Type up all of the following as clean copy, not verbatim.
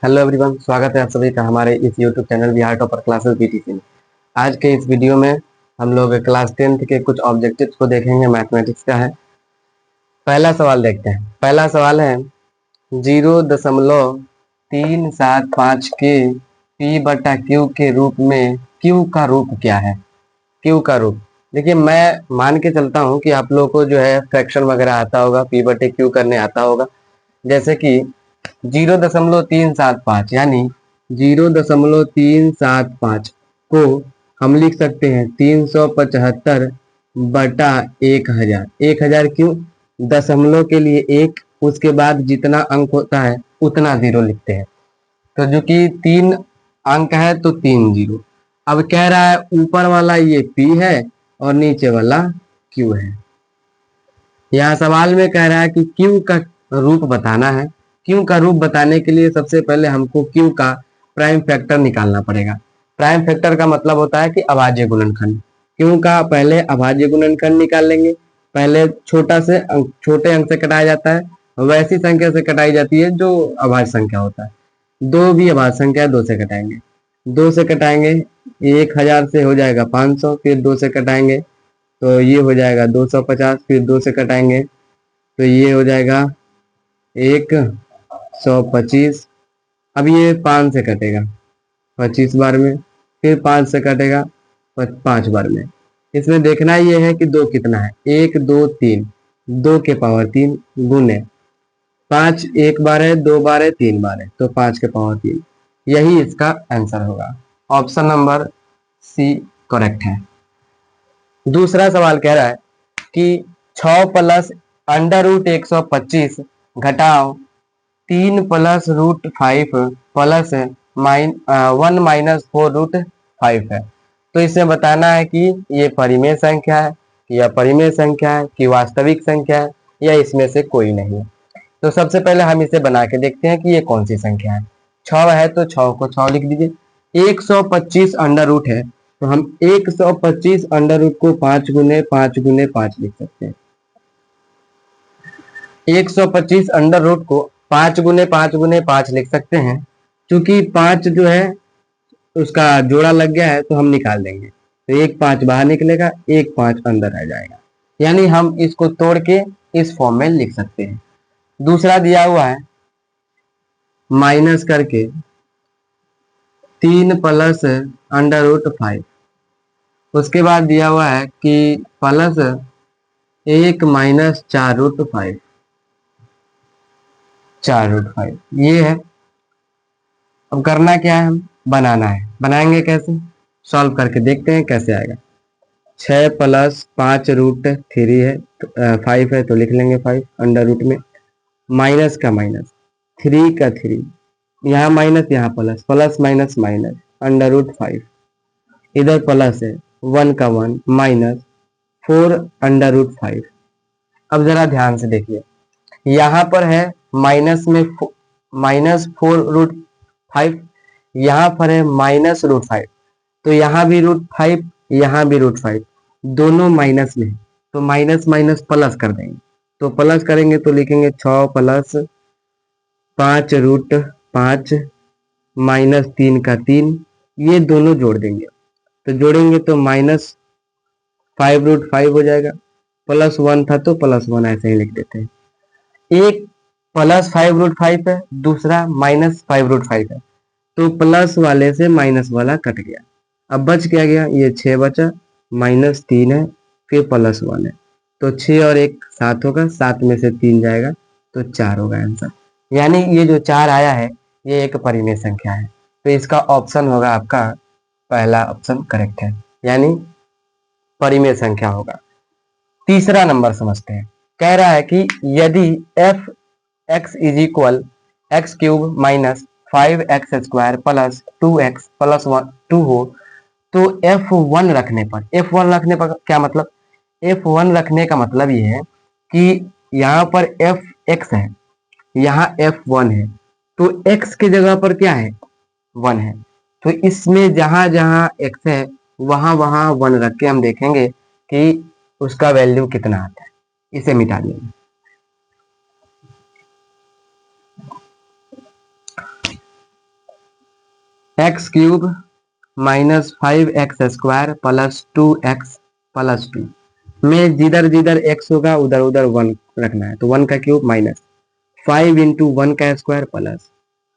Hello everyone, स्वागत है आप सभी का हमारे इस YouTube channel Bihar topper classes BTC में। आज के इस वीडियो में हम लोग क्लास 10th के कुछ ऑब्जेक्टिव्स को देखेंगे। मैथमेटिक्स का है। पहला सवाल देखते हैं। पहला सवाल है 0.375 के पी बटा क्यू के रूप में क्यू का रूप क्या है। क्यू का रूप देखिए, मैं मान के चलता हूँ कि आप लोगों को जो है फ्रैक्शन वगैरह आता होगा, पी बटे क्यू करने आता होगा। जैसे कि 0.375 यानी 0.375 को हम लिख सकते हैं 375 बटा 1000। 1000 क्यों? दशमलव के लिए एक, उसके बाद जितना अंक होता है उतना जीरो लिखते हैं। तो जो कि 3 अंक है तो 3 जीरो। अब कह रहा है ऊपर वाला ये पी है और नीचे वाला क्यू है। यहाँ सवाल में कह रहा है कि क्यू का रूप बताना है। क्यू का रूप बताने के लिए सबसे पहले हमको क्यू का प्राइम फैक्टर निकालना पड़ेगा। प्राइम फैक्टर का मतलब होता है कि अभाज्य गुणनखंड। क्यू का पहले अभाज्य गुणनखंड निकाल लेंगे। पहले छोटे अंक से कटाया जाता है, वैसी संख्या से कटाई जाती है जो अभाज्य संख्या होता है। दो भी अभाज्य संख्या है, दो से कटाएंगे। दो से कटाएंगे 1000 से हो जाएगा 500, फिर दो से कटाएंगे तो ये हो जाएगा 250, फिर दो से कटाएंगे तो ये हो जाएगा 125। अब ये 5 से कटेगा 25 बार में, फिर 5 से कटेगा 5 बार में। इसमें देखना ये है कि दो कितना है, 1 2 3, 2 के पावर 3 गुने 5। एक बार है, दो बार है, 3 बार है, तो 5 के पावर 3। यही इसका आंसर होगा। ऑप्शन नंबर सी करेक्ट है। दूसरा सवाल कह रहा है कि 6 प्लस अंडर रूट 125 घटाओ 3 plus root 5 plus 1 minus 4 root 5 है। तो इसे बताना है कि ये परिमेय संख्या है कि अपरिमेय संख्या है कि वास्तविक संख्या है या इसमें से कोई नहीं। तो सबसे पहले हम इसे बना के देखते हैं कि ये कौन सी संख्या है। 6 है तो 6 को 6 लिख दीजिए। 125 अंडर रूट है तो हम 125 अंडर रूट को 5 गुने 5 गुने 5 लिख सकते हैं। 125 अंडर रूट को 5 गुने 5 गुने 5 लिख सकते हैं। क्योंकि 5 जो है उसका जोड़ा लग गया है तो हम निकाल देंगे, तो 1 5 बाहर निकलेगा, 1 5 अंदर रह जाएगा। यानी हम इसको तोड़ के इस फॉर्म में लिख सकते हैं। दूसरा दिया हुआ है माइनस करके 3 प्लस अंडर रूट 5। उसके बाद दिया हुआ है कि प्लस 1 माइनस 4 रूट 5। 4 रूट 5 ये है। अब करना क्या है, हम बनाना है। बनाएंगे कैसे, सॉल्व करके देखते हैं कैसे आएगा। 6 प्लस 5 रूट 3 है, 5 है तो लिख लेंगे 5 अंडर रूट में। माइनस का माइनस, 3 का 3, यहाँ माइनस यहाँ plus, plus minus minus under root 5। इधर प्लस है, 1 का 1 माइनस 4 अंडर रूट 5। अब जरा ध्यान से देखिए, यहाँ पर है माइनस में -4 रूट 5, यहाँ पर है माइनस रूट 5। तो यहाँ भी रूट 5, यहाँ भी रूट 5, दोनों माइनस में, तो माइनस माइनस प्लस कर देंगे। तो प्लस करेंगे तो लिखेंगे 6 प्लस 5 रूट 5 माइनस 3 का 3, ये दोनों जोड़ देंगे। तो जोड़ेंगे तो -5 रूट 5 हो जाएगा। प्लस 1 था तो प्लस 1 ऐसे ही लिख देते हैं। एक प्लस 5 रूट 5 है, दूसरा -5 रूट 5 है, तो प्लस वाले से माइनस वाला कट गया। अब बच क्या गया, ये 6 बचा, -3 है, फिर प्लस 1 है, तो 6 और 1 7 होगा, 7 में से 3 जाएगा तो 4 होगा आंसर। यानी ये जो 4 आया है ये एक परिमेय संख्या है। तो इसका ऑप्शन होगा आपका पहला ऑप्शन करेक्ट है, यानी परिमेय संख्या होगा। तीसरा नंबर समझते हैं। कह रहा है कि यदि F x is equal x cube minus 5x² plus 2x plus 2 हो तो F1 रखने पर, F1 रखने पर क्या मतलब, F1 रखने का मतलब ये है कि यहाँ पर Fx है, यहाँ F1 है, तो x की जगह पर क्या है, 1 है। तो इसमें जहां जहां x है वहां वहां 1 रख के हम देखेंगे कि उसका वैल्यू कितना आता है। इसे मिटा देंगे। X cube minus 5x² plus 2x plus 2 में जिधर जिधर x होगा उधर उधर 1 रखना है, तो 1 का क्यूब माइनस 5 इंटू 1 का स्क्वायर प्लस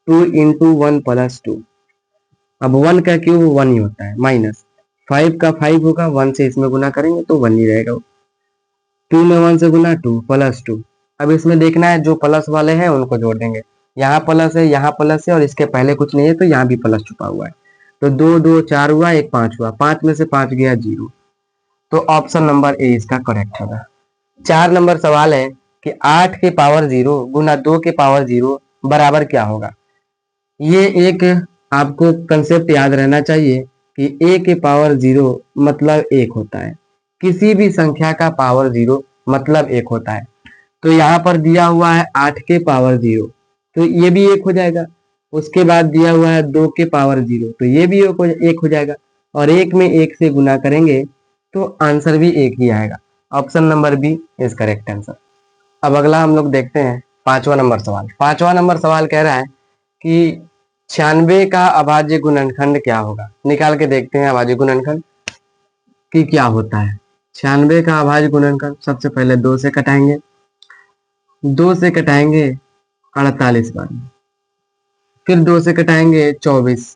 2 इंटू 1 प्लस 2। अब 1 का क्यूब 1 ही होता है, माइनस 5 का 5 होगा, 1 से इसमें गुना करेंगे तो 1 ही रहेगा। 2 में 1 से गुना 2 प्लस 2। अब इसमें देखना है जो प्लस वाले हैं उनको जोड़ देंगे, यहाँ प्लस है यहाँ प्लस है और इसके पहले कुछ नहीं है तो यहाँ भी प्लस छुपा हुआ है, तो 2 2 4 हुआ, 1 5 हुआ, 5 में से 5 गया 0, तो ऑप्शन नंबर ए इसका करेक्ट होगा। 4 नंबर सवाल है कि 8 के पावर 0 गुना 2 के पावर 0 बराबर क्या होगा। ये एक आपको कंसेप्ट याद रहना चाहिए कि a के पावर 0 मतलब 1 होता है, किसी भी संख्या का पावर 0 मतलब 1 होता है। तो यहाँ पर दिया हुआ है 8 के पावर 0, तो ये भी 1 हो जाएगा। उसके बाद दिया हुआ है 2 के पावर 0, तो ये भी 1 हो जाएगा, और 1 में 1 से गुना करेंगे तो आंसर भी 1 ही आएगा। Option number B is correct answer. अब अगला हम लोग देखते हैं 5वां नंबर सवाल। 5वां नंबर सवाल कह रहा है कि 96 का अभाज्य गुणनखंड क्या होगा। निकाल के देखते हैं अभाज्य गुणनखंड कि क्या होता है। 96 का अभाज्य गुणनखंड, सबसे पहले 2 से कटाएंगे, 2 से कटाएंगे 48 बार में, फिर 2 से कटाएंगे 24,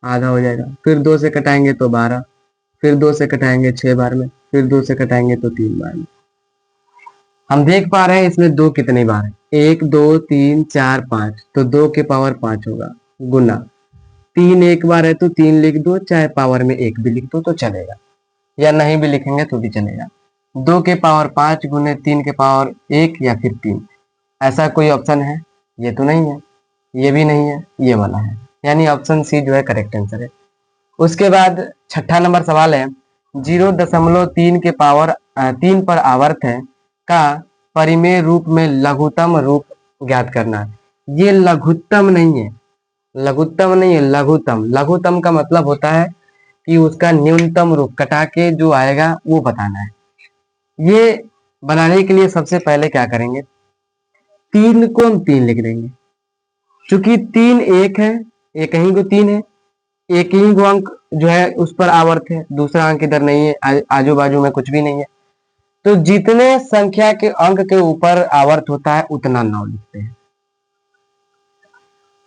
आधा हो जाएगा, फिर 2 से कटाएंगे तो 12, फिर 2 से कटाएंगे 6 बार में, फिर 2 से कटाएंगे तो 3 बार में। हम देख पा रहे हैं इसमें 2 कितने बार है, 1 2 3 4 5, तो 2 के पावर 5 होगा, गुना 3 एक बार है तो 3 लिख दो, चाहे पावर में 1 भी लिख दो तो चलेगा, या नहीं भी लिखेंगे तो भी चलेगा। 2 के पावर 5 गुने 3 के पावर 1 या फिर 3, ऐसा कोई ऑप्शन है? ये तो नहीं है, ये भी नहीं है, ये वाला है, यानी ऑप्शन सी जो है करेक्ट आंसर है। उसके बाद 6ठा नंबर सवाल है 0.3 के पावर 3 पर आवर्त है का परिमेय रूप में लघुत्तम रूप ज्ञात करना है। ये लघुत्तम नहीं है, लघुत्तम नहीं है, लघुत्तम। लघुत्तम का मतलब होता है कि उसका न्यूनतम रूप कटा के जो आएगा वो बताना है। ये बनाने के लिए सबसे पहले क्या करेंगे, 3 को हम 3 लिख देंगे, चूंकि 3 एक है, एक ही को 3 है, एक ही को अंक जो है उस पर आवर्त है, दूसरा अंक इधर नहीं है, आजू बाजू में कुछ भी नहीं है, तो जितने संख्या के अंक के ऊपर आवर्त होता है उतना 9 लिखते हैं।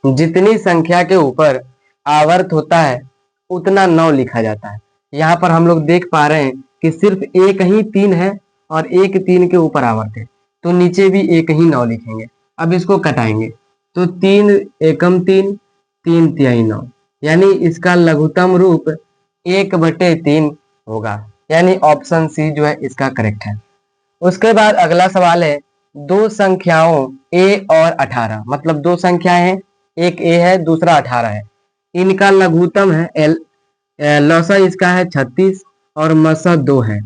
जितनी संख्या के ऊपर आवर्त होता है उतना 9 लिखा जाता है। यहाँ पर हम लोग देख पा रहे हैं कि सिर्फ एक ही 3 है और एक 3 के ऊपर आवर्त है, तो नीचे भी एक ही 9 लिखेंगे। अब इसको कटाएंगे तो 3 एकम 3, 3 तिहाई 9, यानी इसका लघुत्तम रूप 1/3 होगा, यानी ऑप्शन सी जो है इसका करेक्ट है। उसके बाद अगला सवाल है दो संख्याओं a और 18, मतलब दो संख्याएं हैं, एक a है दूसरा 18 है, इनका लघुत्तम है l, लौसा इसका है 36 और मसा 2 है।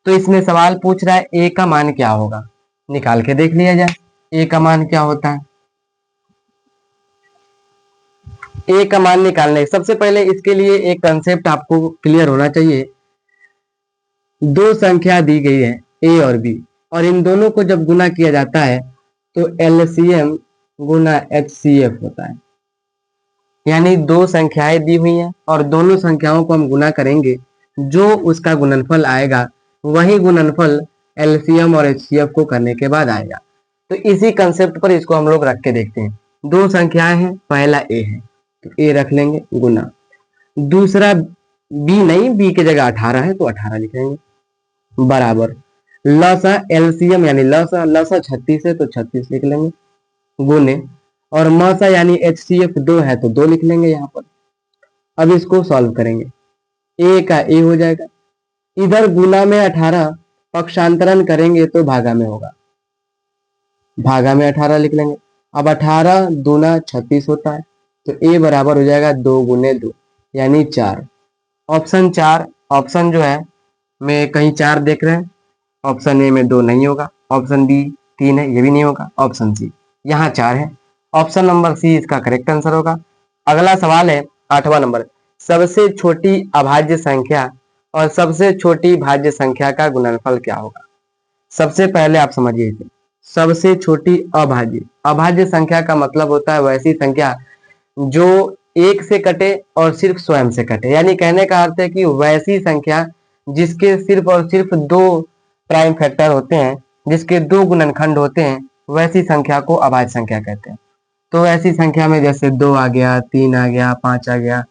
तो इसमें सवाल पूछ रहा है a का मान क्या होगा, निकाल के देख लिया जाए a का मान क्या होता है। a का मान निकालने सबसे पहले इसके लिए एक कंसेप्ट आपको क्लियर होना चाहिए। दो संख्या दी गई है a और b, और इन दोनों को जब गुना किया जाता है तो LCM गुना HCF होता है, यानी दो संख्याएं दी हुई हैं और दोनों संख्याओं को हम गुना करेंगे, जो उसका गुणनफल आएगा वही गुणनफल LCM और HCF को करने के बाद आएगा। तो इसी कंसेप्ट पर इसको हम लोग रख के देखते हैं। दो संख्याएं हैं, पहला a है तो a रख लेंगे गुना, दूसरा b नहीं, b की जगह 18 है तो 18 लिख लेंगे, बराबर लसा LCM यानी लसा 36 है तो 36 लिख लेंगे, गुने और मसा यानी HCF 2 है तो 2 लिख लेंगे यहाँ पर। अब इसको सॉल्व करेंगे, a का a हो जाएगा, इधर गुना में 18 पक्षांतरण करेंगे तो भागा में होगा, भागा में 18 लिख लेंगे। अब 18 दूना 36 होता है तो a बराबर हो जाएगा 2 गुने 2 यानी 4। ऑप्शन 4, ऑप्शन जो है में कहीं 4 देख रहे हैं, ऑप्शन ए में 2 नहीं होगा, ऑप्शन बी 3 है ये भी नहीं होगा, ऑप्शन सी यहाँ 4 है, ऑप्शन नंबर सी इसका करेक्ट आंसर होगा। अगला सवाल है 8वां नंबर, सबसे छोटी अभाज्य संख्या और सबसे छोटी भाज्य संख्या का गुणनफल क्या होगा। सबसे पहले आप समझिए इसे, सबसे छोटी अभाज्य, अभाज्य संख्या का मतलब होता है वैसी संख्या जो एक से कटे और सिर्फ स्वयं से कटे, यानी कहने का अर्थ है कि वैसी संख्या जिसके सिर्फ और सिर्फ दो प्राइम फैक्टर होते हैं, जिसके दो गुणनखंड होते हैं, वैसी संख्या को अभाज्य संख्या कहते हैं। तो ऐसी संख्या में जैसे 2 आ गया, 3 आ गया, 5 आ गया,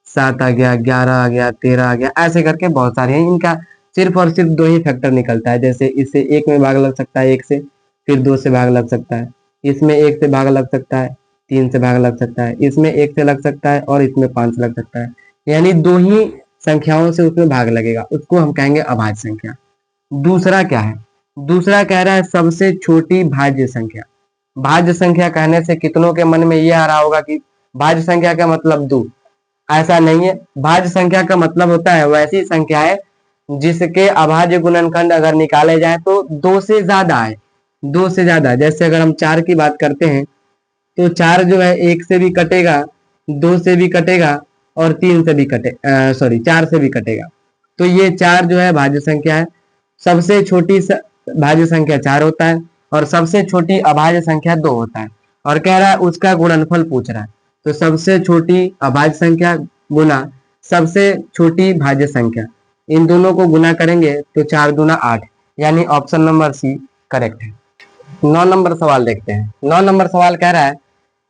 7 आ गया, 11 आ गया, 13 आ गया, ऐसे करके बहुत सारे हैं। इनका सिर्फ और सिर्फ दो ही फैक्टर निकलता है। जैसे इससे एक में भाग लग सकता है, एक से, फिर दो से भाग लग सकता है, इसमें एक से भाग लग सकता है, तीन से भाग लग सकता है, इसमें एक से लग सकता है और इसमें 5 से लग सकता है। यानी दो ही संख्याओं से उसमें भाग लगेगा, उसको हम कहेंगे अभाज्य संख्या। दूसरा क्या है? दूसरा कह रहा है सबसे छोटी भाज्य संख्या। भाज्य संख्या कहने से कितनों के मन में यह आ रहा होगा कि भाज्य संख्या का मतलब 2। ऐसा नहीं है। भाज्य संख्या का मतलब होता है वैसी संख्या है जिसके अभाज्य गुणनखंड अगर निकाले जाए तो 2 से ज्यादा है, 2 से ज्यादा। जैसे अगर हम 4 की बात करते हैं तो 4 जो है 1 से भी कटेगा, 2 से भी कटेगा और 3 से भी सॉरी 4 से भी कटेगा। तो ये 4 जो है भाज्य संख्या है। सबसे छोटी भाज्य संख्या 4 होता है और सबसे छोटी अभाज्य संख्या 2 होता है। और कह रहा है उसका गुणनफल पूछ रहा है। तो सबसे छोटी अभाज्य संख्या गुना सबसे छोटी भाज्य संख्या, इन दोनों को गुना करेंगे तो 4 दूना 8, यानी ऑप्शन नंबर सी करेक्ट है। 9 नंबर सवाल देखते हैं। 9 नंबर सवाल कह रहा है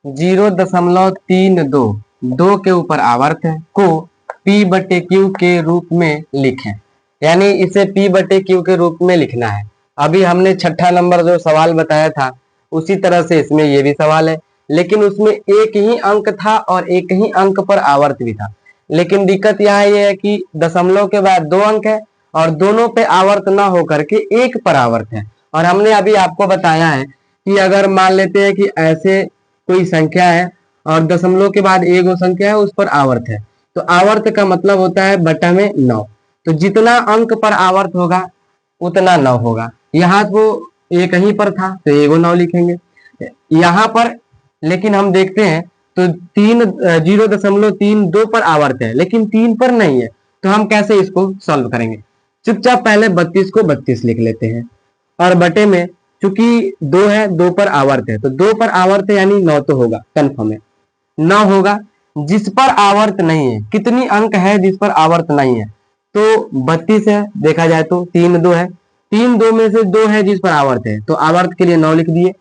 0.32 2 के ऊपर आवर्त है को P/Q के रूप में लिखें। यानी इसे P/Q के रूप में लिखना है। अभी हमने छठा नंबर जो सवाल बताया था उसी तरह से इसमें ये भी सवाल है, लेकिन उसमें एक ही अंक था और एक ही अंक पर आवर्त भी था। लेकिन दिक्कत यहाँ ये है कि दशमलव के बाद 2 अंक है और दोनों पे आवर्त ना होकर के एक पर आवर्त है। और हमने अभी आपको बताया है कि अगर मान लेते हैं कि ऐसे कोई संख्या है और दशमलव के बाद एक संख्या है उस पर आवर्त है, तो आवर्त का मतलब होता है बटा में 9। तो जितना अंक पर आवर्त होगा उतना 9 होगा। यहाँ तो एक ही पर था तो एगो 9 लिखेंगे यहाँ पर। लेकिन हम देखते हैं तो 0.32 पर आवर्त है लेकिन 3 पर नहीं है, तो हम कैसे इसको सॉल्व करेंगे? चुपचाप पहले 32 को 32 लिख लेते हैं और बटे में चूंकि 2 है, 2 पर आवर्त है तो 2 पर आवर्त है यानी 9 तो होगा, कंफर्म है 9 होगा। जिस पर आवर्त नहीं है, कितनी अंक है जिस पर आवर्त नहीं है? तो 32 है। देखा जाए तो 3 2 है, 3 2 में से 2 है जिस पर आवर्त है तो आवर्त के लिए 9 लिख दिए।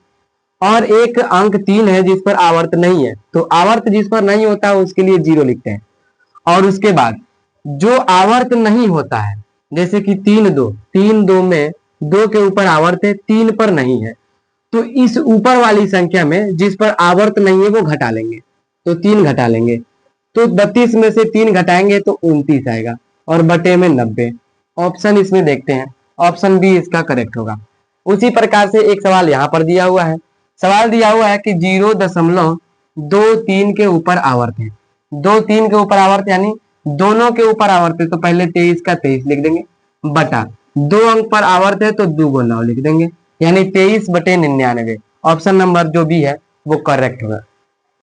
और एक अंक 3 है जिस पर आवर्त नहीं है, तो आवर्त जिस पर नहीं होता है उसके लिए 0 लिखते हैं। और उसके बाद जो आवर्त नहीं होता है, जैसे कि 3 2 में 2 के ऊपर आवर्त है, 3 पर नहीं है, तो इस ऊपर वाली संख्या में जिस पर आवर्त नहीं है वो घटा लेंगे, तो 3 घटा लेंगे। तो 32 में से 3 घटाएंगे तो 29 आएगा और बटे में 90। ऑप्शन इसमें देखते हैं, ऑप्शन बी इसका करेक्ट होगा। उसी प्रकार से एक सवाल यहाँ पर दिया हुआ है। सवाल दिया हुआ है कि 0.23 के ऊपर आवर्त है। 2 3 के ऊपर आवर्त यानी दोनों के ऊपर आवर्त है तो पहले 23 का 23 लिख देंगे, बटा 2 अंक पर आवर्त है तो 2 गुना 9 लिख देंगे, यानी 23/99। ऑप्शन नंबर जो बी है वो करेक्ट होगा।